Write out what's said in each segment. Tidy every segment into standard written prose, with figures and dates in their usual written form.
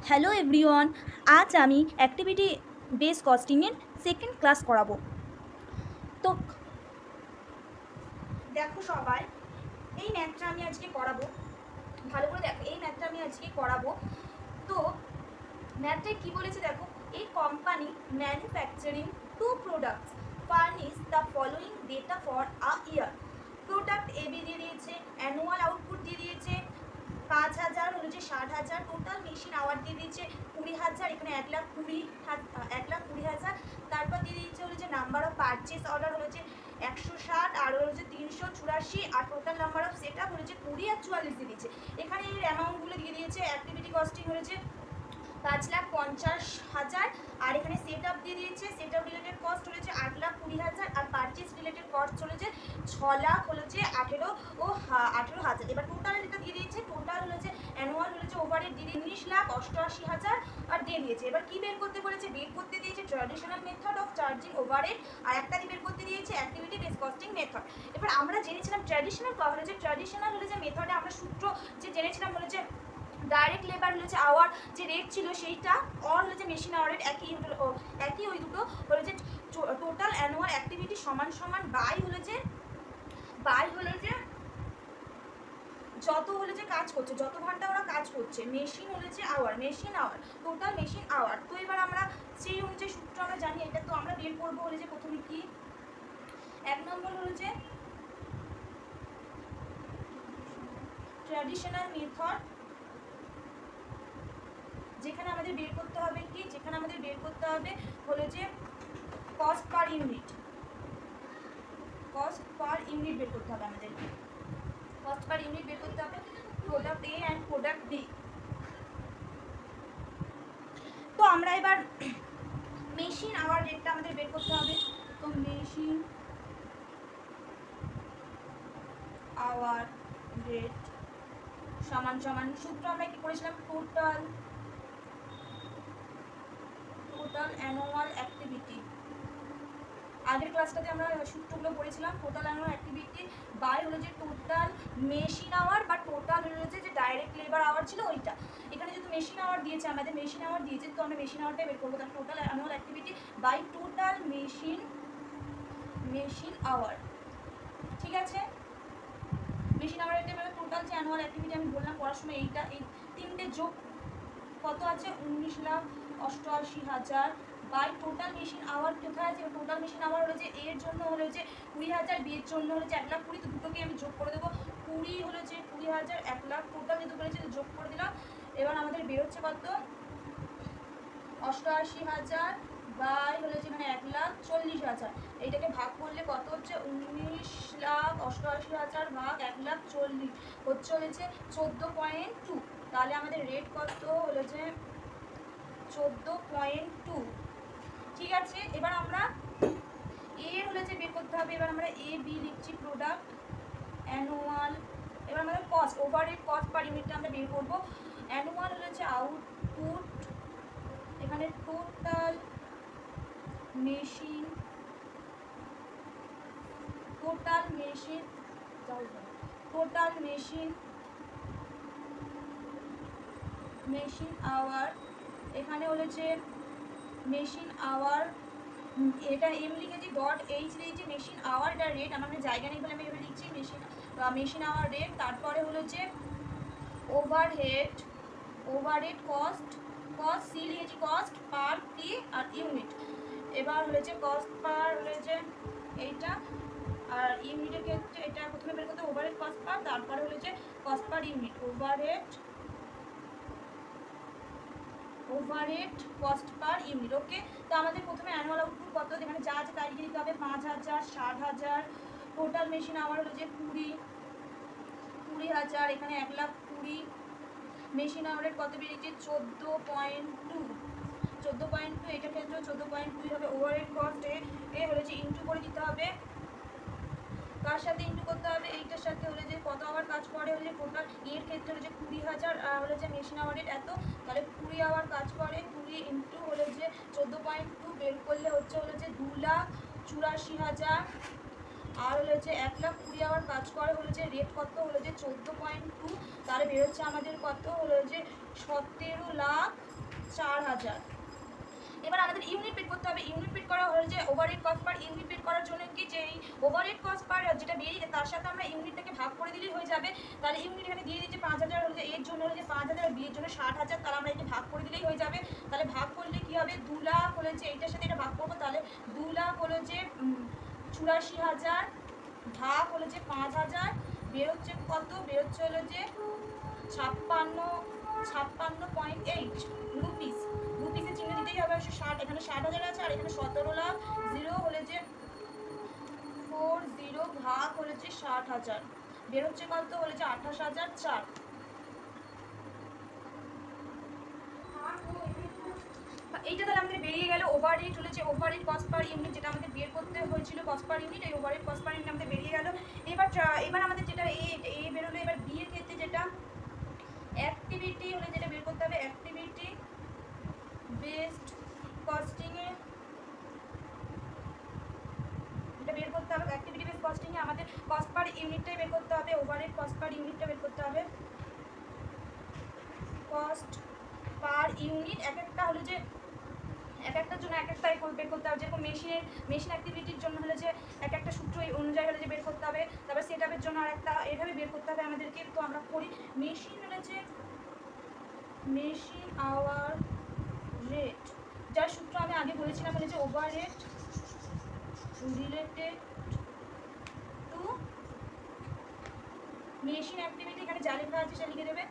Hello everyone, আজ আমি activity base কস্টিংয়ের second class করাবো। তো দেখো সবাই, এই ম্যাথটা আমি আজকে করাবো। ভালো করে দেখো, এই ম্যাথটা আমি আজকে করাবো। তো ম্যাথটায় কি বলেছে দেখো, এই company manufacturing two products furnish the following data for a year. Product A B দিয়েছে, অ্যানুয়াল আউটপুট দিয়ে দিয়েছে 5,000, হচ্ছে 60,000, টোটাল মেশিন আওয়ার দিয়ে দিয়েছে 20,000, এখানে 1,20,000। তারপর দিয়ে দিয়েছে হচ্ছে নাম্বার অফ পারচেস অর্ডার হচ্ছে 160, আর হচ্ছে 384, আর total number of set up হচ্ছে 20 আর 44 দিয়ে দিয়েছে। এখানে এর অ্যামাউন্টগুলো দিয়ে দিয়েছে। অ্যাক্টিভিটি কস্টিং হয়েছে 5,50,000, আর এখানে সেট আপ দিয়ে দিয়েছে। সেট আপ রিলেটেড কস্ট হয়েছে 8,20,000, আর পারচেস রিলেটেড কস্ট হয়েছে 6,00,000 হচ্ছে 18,000। এবার টোটাল যেটা দিয়ে দিয়েছে, টোটাল হয়েছে অ্যানুয়াল হয়েছে ওভারহেড দিয়ে 19,88,000 আর দিয়ে দিয়েছে। এবার কি বের করতে বলেছে, বের করতে দিয়েছে traditional method of charging overhead, আর একটা বের করতে দিয়েছে অ্যাক্টিভিটি বেস কস্টিং মেথড। এবার আমরা জেনেছিলাম ট্র্যাডিশনাল হচ্ছে মেথডে আমরা সূত্র যে জেনেছিলাম হচ্ছে ডাইরেক্ট লেবার হচ্ছে আওয়ার যে রেট ছিল সেইটা, অর হচ্ছে মেশিন আওয়ারের একই ওই দুটো হচ্ছে টোটাল অ্যানুয়াল অ্যাক্টিভিটি সমান সমান বাই হলো যে যত হলে যে কাজ করছে, যত ঘন্টা ওরা কাজ করছে, machine hour total machine hour. তো এবার আমরা সেই অনুযায়ী সূত্র আমরা জানি, এটা তো আমরা বের করবো হলে যে প্রথমে কি, এক নম্বর হলো যে ট্র্যাডিশনাল মেথড, যেখানে আমাদের বের করতে হবে কি, হলো যে কস্ট পার ইউনিট বের করতে হবে আমাদের। কস্ট পার ইউনিট বের করতে হবে product A and product B. তো আমরা এবার মেশিন আওয়ার রেটটা আমাদের বের করতে হবে। তো মেশিন আওয়ার রেট সমান সমান সূত্র আমরা কি করেছিলাম, টোটাল অ্যানুয়াল অ্যাক্টিভিটি। আগের ক্লাসটাতে আমরা সূত্রগুলো পড়েছিলাম। টোটাল অ্যানুয়াল অ্যাক্টিভিটি বাই হলো যে টোটাল মেশিন আওয়ার, বা টোটাল হলো যে ডাইরেক্ট লেবার আওয়ার ছিল ওইটা। এখানে যেহেতু মেশিন আওয়ার দিয়েছে, আমাদের মেশিন আওয়ার দিয়েছে, তো আমরা মেশিন আওয়ারটাই বের করবো। তাহলে total annual activity by total machine hour. ঠিক আছে, মেশিন আওয়ার এটা মানে টোটাল যে অ্যানুয়াল অ্যাক্টিভিটি আমি বললাম পড়ার সময়, এইটা এই তিনটে যোগ কত আছে, 19,88,000 বাই টোটাল মেশিন আওয়ার। কোথায় আছে টোটাল মেশিন আওয়ার, হলো যে এর জন্য হলো যে 20,000, বি এর জন্য হলো যে 1,20,000। তো দুটোকে আমি যোগ করে দেবো, 20 হলো যে 20,000, 1,00,000 টোটাল যেহেতু বলেছে যোগ করে দিলাম। এবার আমাদের বেরোচ্ছে কত, 88,000 বাই হলো যে মানে 1,40,000। এইটাকে ভাগ করলে কত হচ্ছে, 19,88,000 ভাগ 1,40,000 হচ্ছে 14.2। তাহলে আমাদের রেট কত হলো যে 14.2। ঠিক আছে, এবার আমরা এ হলো যে বের করতে হবে। এবার আমরা এ বি লিখছি, প্রোডাক্ট অ্যানুয়াল। এবার আমাদের কস্ট ওভারহেড কস্ট পার ইউনিটটা আমরা বের করবো। অ্যানুয়াল হলো যে আউটপুট, এখানে টোটাল মেশিন আওয়ার, এখানে হলো যে মেশিন আওয়ার, এটা এম লিখেছি, ডট এইচ লিখেছি, মেশিন আওয়ার, এটা রেট আমার জায়গা নেই বলে আমি এভাবে লিখছি, মেশিন আওয়ার রেট। তারপরে হলো যে ওভারহেড কস্ট সি লিখেছি, কস্ট পার টি আর ইউনিট। এবার হয়েছে কস্ট পার হয়েছে এইটা, আর ইউনিটের ক্ষেত্রে এটা প্রথমে বের করতে ওভারহেড কস্ট পার, তারপরে হয়েছে cost per unit, overhead cost per unit. Okay, তো আমাদের প্রথমে অ্যানুয়াল আউটপুট কত, এখানে যা আছে তাই লিখে দিতে হবে, 5,000, 60,000, টোটাল মেশিন আওয়ার হলো যে 20,000, এখানে 1,20,000, মেশিন আওয়ারের কত বেরিয়েছে 14.2, এটার ক্ষেত্রে 14.2 হবে। ওভারহেড কস্ট এ হলো যে ইন্টু করে দিতে হবে, কার সাথে ইন্টু করতে হবে, এইটার সাথে হলে যে কত আওয়ার কাজ করে, হলে টোটাল এর ক্ষেত্রে হলে যে 20,000, হলে যে মেশিন আওয়ারের এত, তাহলে 20 আওয়ার কাজ করে, 20 ইন্টু হলে যে 14.2 বের করলে হচ্ছে 2,84,000, আর হলো যে 1,20,000 আওয়ার কাজ করে, হলো যে রেট কত হলো যে 14.2। তাহলে বেরোচ্ছে আমাদের কত হলো যে 17,00,000 1000। এবার আমাদের ইউনিট বের করতে হবে। ইউনিট বের করা হলো যে ওভারহেড কস্ট পার ইউনিট বের করার জন্য কি যে এই ওভারহেড কস্ট পার যেটা বেরিয়ে তার সাথে আমরা ইউনিটটাকে ভাগ করে দিলেই হয়ে যাবে। তাহলে ইউনিট এখানে দিয়ে দিয়েছে 5000, হলো যে এর জন্য হলো যে 5000 আর বিয়ের জন্য 60000, তাহলে আমরা একে ভাগ করে দিলেই হয়ে যাবে। তাহলে ভাগ করলে কি হবে, 2 লাখ হলো যে এইটার সাথে এটা ভাগ করবো, তাহলে 2 লাখ হলো যে 84,000 ভাগ হলো যে 5000 বেরোচ্ছে কত, বেরোচ্ছে হলো যে 56.8 রুপিস। রুপিসের চিহ্ন দিতেই হবে 60, এখানে 60,000 আছে আর এখানে 17 লাখ, 0 হলে যে 40 ভাগ হলে যে 60,000 বেরোচ্ছে কত, হলে যে 28,004। এইটা তাহলে আমাদের বেরিয়ে গেল ওভারহেড হলে যে ওভারহেড কস্ট পার ইউনিট, যেটা আমাদের বের করতে হয়েছিল কস্ট পার ইউনিট, এই ওভারহেড কস্ট পার ইউনিট আমাদের বেরিয়ে গেল। এবার আমাদের যেটা এ বেরোলো, এবার বি এর ক্ষেত্রে যেটা অ্যাক্টিভিটি হলে যেটা বের করতে হবে, অ্যাক্টিভিটি বেসড কস্টিং এ এটা বের করতে হবে। অ্যাক্টিভিটি বেসড কস্টিং এ আমাদের কস্ট পার ইউনিটটাই বের করতে হবে, ওভারহেড কস্ট পার ইউনিটটা বের করতে হবে। কস্ট পার ইউনিট এক একটা হলো যে এক একটার জন্য এক একটাই বের করতে হবে। যেরকম মেশিন অ্যাক্টিভিটির জন্য হলে যে এক একটা সূত্র অনুযায়ী হলে যে বের করতে হবে, তারপর সেট আপের জন্য আর একটা এভাবে বের করতে হবে আমাদেরকে। তো আমরা করি মেশিন হলে যে মেশিন আওয়ার রেট, যার সূত্র আমি আগে বলেছিলাম হলে যে overhead related two machine activity. এখানে যা লেখা আছে সে লিখে দেবে,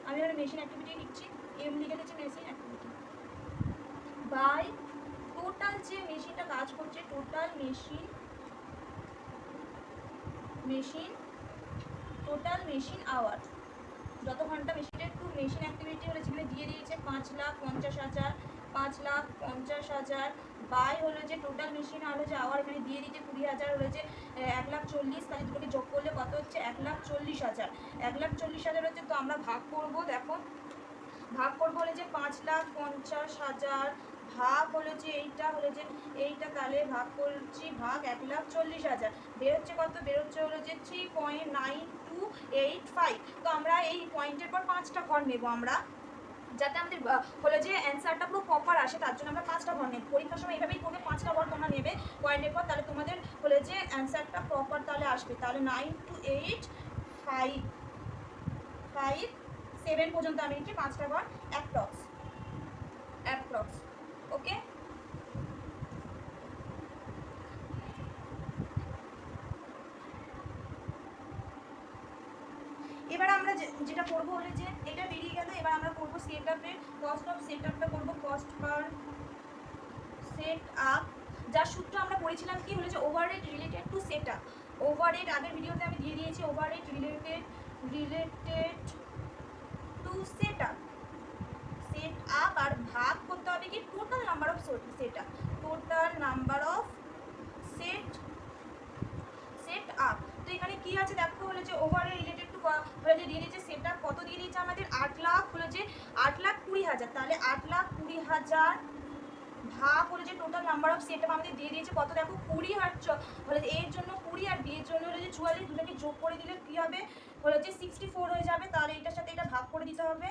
আমি এখানে মেশিন অ্যাক্টিভিটি লিখছি, এম লিখে দিচ্ছি মেশিন অ্যাক্টিভিটি বাই টোটাল যে মেশিনটা কাজ করছে, টোটাল মেশিন আওয়ার, যত ঘন্টা মেশিনের একটু মেশিন অ্যাক্টিভিটি হলে যেখানে দিয়ে দিয়েছে 5,50,000, 5,50,000 বাই হলো যে টোটাল মেশিন হলো যে আওয়ার, এখানে দিয়ে দিয়েছে 20,000, হলো যে 1,40,000, তাহলে দুটোকে যোগ করলে কত হচ্ছে 1,40,000। 1,40,000 হচ্ছে, তো আমরা ভাগ করব, দেখো ভাগ করবো হলে যে 5,50,000 ভাগ হলো যে এইটা হলো যে এইটা, তাহলে ভাগ করছি ভাগ 1,40,000 বেরোচ্ছে কত, বেরোচ্ছে হলো যে 3.9285। তো আমরা এই পয়েন্টের পর 5টা ঘর নেব আমরা, যাতে আমাদের হলো যে অ্যান্সারটা পুরো প্রপার আসে, তার জন্য আমরা 5টা ঘর নেব। পরীক্ষার সময় এইভাবেই করবে, 5টা ঘর তোমরা নেবে পয়েন্টের পর, তাহলে তোমাদের হলো যে অ্যান্সারটা প্রপার তাহলে আসবে। তাহলে 9,2,8,5,7 পর্যন্ত আমি নিচ্ছি 5টা ঘর অ্যাপ্রক্স। ওকে, এবার আমরা যেটা করবো হলে যে এটা বেরিয়ে গেল, এবার আমরা করবো সেট আপের কস্ট অফ সেট আপটা করবো, কস্ট পার সেট আপ, যার সূত্র আমরা পড়েছিলাম কি হলে যে overhead related to set up. Overhead আগের ভিডিওতে আমি দিয়ে দিয়েছি, overhead related to set up আর ভাগ করতে হবে কি total number of set up, total number of set up. তো এখানে কি আছে দেখো, হলো যে ওভারহেড রিলেটেড টু হলো যে দিয়ে দিয়েছে সেট আপ, কত দিয়ে দিয়েছে আমাদের 8 লাখ, হলো যে 8,20,000, তাহলে 8,20,000 ভাগ হলো যে total number of set up আমাদের দিয়ে দিয়েছে কত, দেখো 20, আর হলো এর জন্য 20 আর বি এর জন্য হলো যে 44, দুটোকে যোগ করে দিলে কি হবে, হলো যে 64 হয়ে যাবে। তাহলে এটার সাথে এটা ভাগ করে দিতে হবে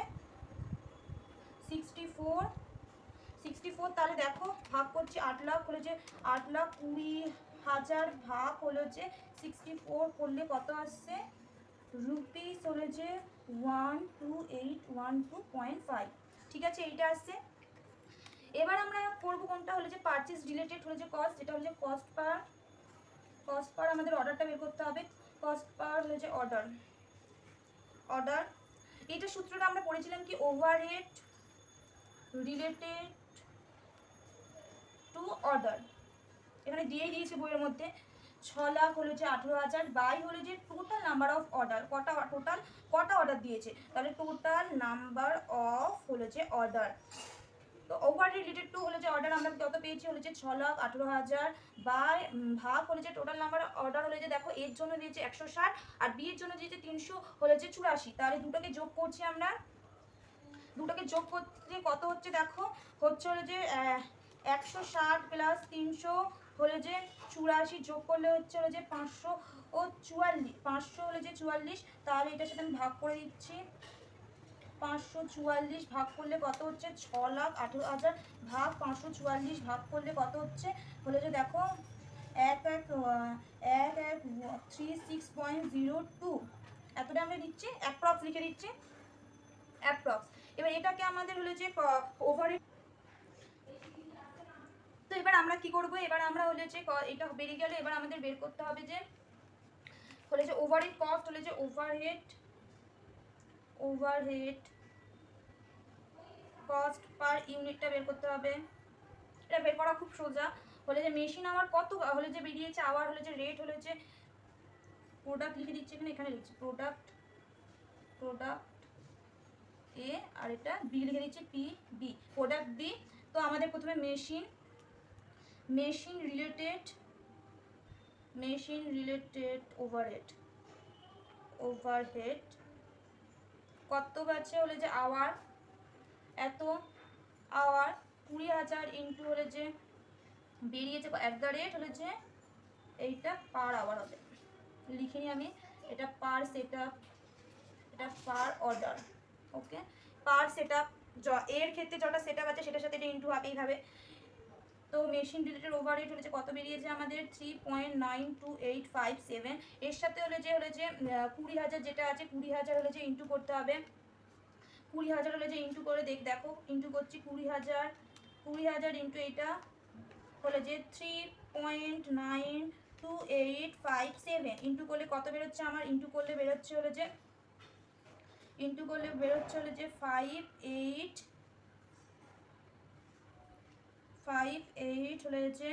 64, তাহলে দেখো ভাগ করছি 8 লাখ, হলো যে 8,20,000 ভাগ হলো যে 64 করলে কত আসছে রুপিস, হলো যে 12812.5। ঠিক আছে, এইটা আসছে। এবার আমরা করবো কোনটা, হলো যে পারচেজ রিলেটেড হলো যে কস্ট, যেটা হলো যে কস্ট পার আমাদের অর্ডারটা বের করতে হবে। কস্ট পার হলো যে অর্ডার, এইটা সূত্রটা আমরা পড়েছিলাম কি ওভারহেড রিলেটেড টু অর্ডার, এখানে দিয়েই দিয়েছে বইয়ের মধ্যে। 6 লাখ হলো যে 18,000 বাই হলো যে টোটাল নাম্বার অফ অর্ডার, কটা অর্ডার দিয়েছে, তাহলে টোটাল নাম্বার অফ হলো যে অর্ডার। তো ওভার রিলেটেড টু হলো যে অর্ডার আমরা কত পেয়েছি, হলো যে 6,18,000 বাই ভাগ হলো যে টোটাল নাম্বার অর্ডার, হলো যে দেখো এর জন্য দিয়েছে 160 আর বি এর জন্য দিয়েছে 300, হলো যে 84। তাহলে দুটোকে যোগ করছি আমরা, দুটোকে যোগ করতে কত হচ্ছে দেখো, হচ্ছে হলো যে 160 প্লাস 300 হলো যে 84, যোগ করলে হচ্ছে হলো যে 544, 500 হলো যে 44। তাহলে এটার সাথে আমি ভাগ করে দিচ্ছি 544 ভাগ করলে কত হচ্ছে 6,18,000 ভাগ 544 ভাগ করলে কত হচ্ছে হলে যে দেখো 36.02 এতটা আমরা দিচ্ছি, অ্যাপ্রক্স লিখে দিচ্ছি অ্যাপ্রক্স। এবার এটাকে আমাদের হলো যে ওভার, তো এবার আমরা কি করব, এবার আমরা হলে যে এটা বেরিয়ে গেলে এবার আমাদের বের করতে হবে যে হলে যে ওভারহেড কস্ট হলে যে ওভারহেড কস্ট পার ইউনিটটা বের করতে হবে। এটা বের করা খুব সোজা। হলে যে মেশিন আওয়ার কত হলে যে বেরিয়েছে, আওয়ার হলে যে রেট হলে যে প্রোডাক্ট লিখে দিচ্ছি এখানে লিখছি প্রোডাক্ট এ আর এটা বি লিখে দিচ্ছি পি বি, প্রোডাক্ট বি। তো আমাদের প্রথমে মেশিন রিলেটেড ওভারহেড কত আছে হলে যে আওয়ার, এত আওয়ার 20,000 ইন্টু হলে যে বেরিয়েছে @ হলে যে এইটা পার আওয়ার হবে, লিখিনি আমি এটা পার সেটআপ, এটা পার অর্ডার। ওকে, পার সেটআপ এর ক্ষেত্রে যটা সেটআপ আছে সেটার সাথে এটা ইন্টু হবে এইভাবে। তো মেশিন রিলেটেড ওভারহেড হলে যে কত বেরিয়েছে আমাদের 3.92857, এর সাথে হলে যে 20,000 যেটা আছে 20,000 হলে যে ইন্টু করতে হবে, 20,000 হলে যে ইন্টু করে দেখো ইন্টু করছি 20,000 ইন্টু এইটা হলে যে 3.92857 ইন্টু করলে কত বেরোচ্ছে আমার, ইন্টু করলে বেরোচ্ছে হলে যে 58 হলে যে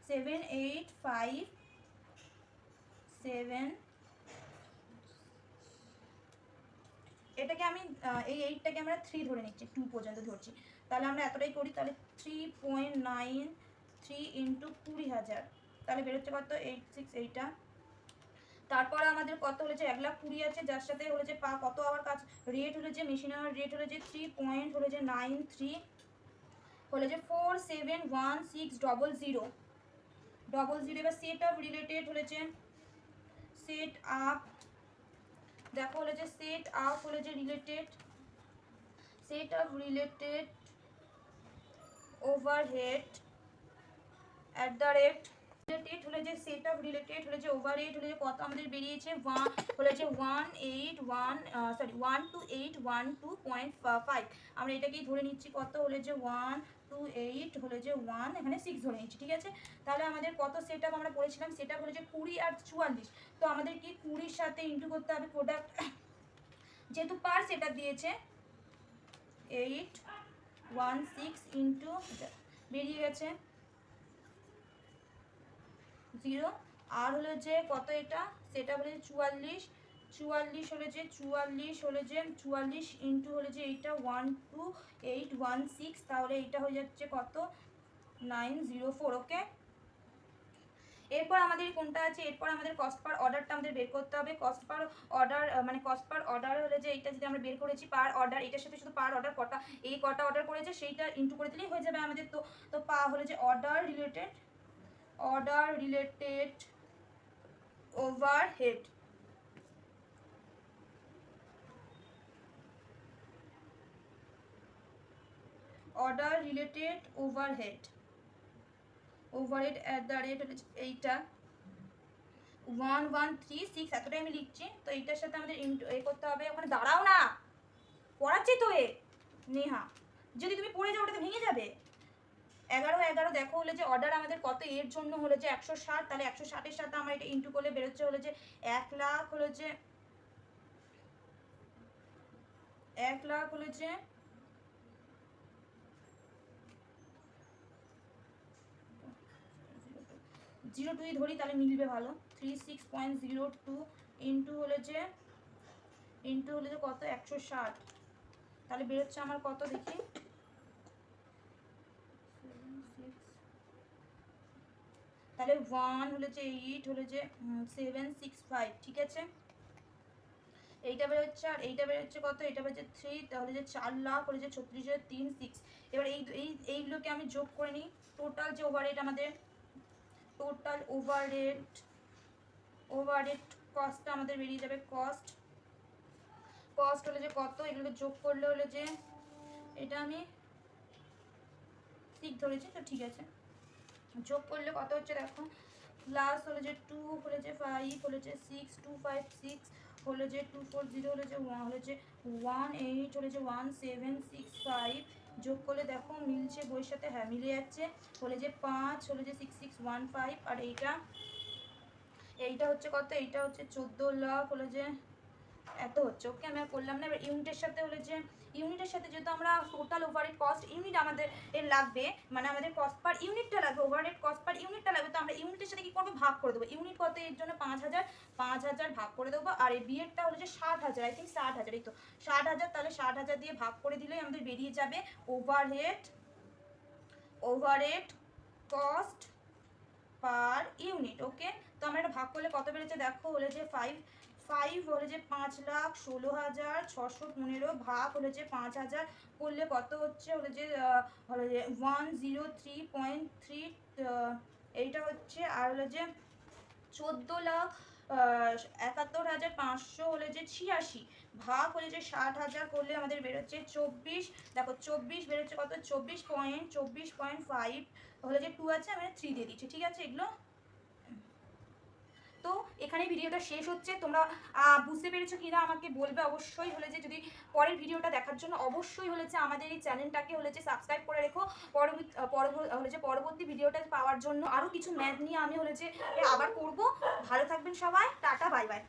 7857, এটাকে আমি এই 8টাকে আমরা 3 ধরে নিচ্ছি, 2 পর্যন্ত ধরছি, তাহলে আমরা এতটাই করি, তাহলে 3.93 ইন্টু 20,000 তাহলে বেরোচ্ছে কত 86 এইটা। তারপর আমাদের কত হলে যে 1,20,000 আছে, যার সাথে হলে যে কত আওয়ার কাজ রেট হলে যে মেশিন আওয়ার রেট হলে যে 3.93 হলে যে 471600। এবার সেট আপ রিলেটেড হলে যে সেট আপ, দেখো হলে যে সেট আপ হলে যে রিলেটেড ওভারহেড @ হলে যে সেট আপ রিলেটেড হলে যে ওভারহেড হলে যে কত আমাদের বেরিয়েছে হলে যে 12812.5। আমরা এটাকেই ধরে নিচ্ছি কত হলে যে 128 হলে যে 1 এখানে 6 ধরে নিচ্ছি, ঠিক আছে। তাহলে আমাদের কত সেট আপ আমরা পড়েছিলাম, সেট আপ হলে যে 20 আর 44, তো আমাদের কি 20-র সাথে ইন্টু করতে হবে প্রোডাক্ট, যেহেতু পার সেট আপ দিয়েছে 816 ইন্টু বেরিয়ে গেছে 0, আর হলে যে কত এটা সেটা হলে 44 হলে যে 44 ইন্টু হলে যে এইটা 12816, তাহলে এটা হয়ে যাচ্ছে কত 904। ওকে, এরপর আমাদের কোনটা আছে, এরপর আমাদের কস্ট পার অর্ডারটা আমাদের বের করতে হবে। কস্ট পার অর্ডার হলে যে এইটা যদি আমরা বের করেছি পার অর্ডার, এটার সাথে শুধু পার অর্ডার কটা অর্ডার করেছে সেইটা ইন্টু করে দিলেই হয়ে যাবে আমাদের। তো হলে যে অর্ডার রিলেটেড ওভারহেড, @ এইটা 1136 এতটাই আমি লিখছি। তো এইটার সাথে আমাদের করতে হবে, ওখানে দাঁড়াও না, পড়াচ্ছি তো নেহা, যদি তুমি পড়ে যাও ওটা তো ভেঙে যাবে। 11 দেখো হলে যে অর্ডার আমাদের কত এর জন্য হলে যে 160, তাহলে 160-এর সাথে আমরা এটা ইন্টু করলে বেরোচ্ছে হলে যে 1 লাখ হলে যে 02 ধরি তাহলে মিলবে ভালো, 36.02 ইন্টু হলে যে কত 160, তাহলে বেরোচ্ছে আমার কত দেখি, তাহলে 1 হলে যে 8 হলে যে 765, ঠিক আছে। এইটা বেরোচ্ছে আর এইটা বেরোচ্ছে কত, এটা বেরোচ্ছে 3, তাহলে যে 4 লাখ হলে যে 36,306। এবার এইগুলোকে আমি যোগ করে নিই, টোটাল যে ওভারহেড আমাদের টোটাল ওভারহেড কস্টটা আমাদের বেরিয়ে যাবে, কস্ট কস্ট হলো যে কত, এগুলো যোগ করলে হলো যে এটা আমি 6 ধরেছি, তো ঠিক আছে, যোগ করলে কত হচ্ছে দেখো, প্লাস হলো যে 2 হলো যে 5 হলো যে 6 2 5 6 হলো যে 2 4 0 হলো যে 1 হলো যে 1 8 হলো যে 1 7 6 5, যোগ করলে দেখো মিলছে বইয়ের সাথে, হ্যাঁ মিলে যাচ্ছে, হলো যে 5 হলো যে 6 6 1 5, আর এইটা হচ্ছে কত, এইটা হচ্ছে 14 লাখ হলো যে এত হচ্ছে। ওকে, আমি আর করলাম না। এবার ইউনিটের সাথে হলে যে ইউনিটের সাথে যেহেতু আমরা টোটাল ওভারহেড কস্ট ইউনিট আমাদের এর লাগবে, মানে আমাদের কস্ট পার ইউনিটটা লাগবে, ওভারহেড কস্ট পার ইউনিটটা লাগবে, তো আমরা ইউনিটের সাথে কি করবো, ভাগ করে দেবো। ইউনিট কত, এর জন্য 5000, 5000 ভাগ করে দেবো। আর এই বিয়েরটা হলো যে 60,000, আই থিঙ্ক 60,000, এই তো 60,000, তাহলে 60,000 দিয়ে ভাগ করে দিলেই আমাদের বেরিয়ে যাবে overhead cost per unit. Okay, তো আমরা এটা ভাগ করলে কত বেড়েছে দেখো, হলে যে 5 হলে যে 5,16,615 ভাগ হলে যে 5,000 করলে কত হচ্ছে, হলে যে 103.3, এইটা হচ্ছে। আর হলো যে 14,71,500 হলে যে 86 ভাগ হলে যে 60,000 করলে আমাদের বেরোচ্ছে 24, দেখো 24 বেরোচ্ছে কত, 24.5 হলে যে 2 আছে, আমি 3 দিয়ে দিচ্ছি, ঠিক আছে। এগুলো তো এখানে ভিডিওটা শেষ হচ্ছে। তোমরা বুঝতে পেরেছো কিনা আমাকে বলবে অবশ্যই। হলে যে যদি পরের ভিডিওটা দেখার জন্য অবশ্যই হলেছে আমাদের এই চ্যানেলটাকে হলেছে সাবস্ক্রাইব করে রেখো। পরবর্তী ভিডিওটা পাওয়ার জন্য আরও কিছু ম্যাথ নিয়ে আমি হলেছে আবার করব। ভালো থাকবেন সবাই, টাটা, বাই বাই।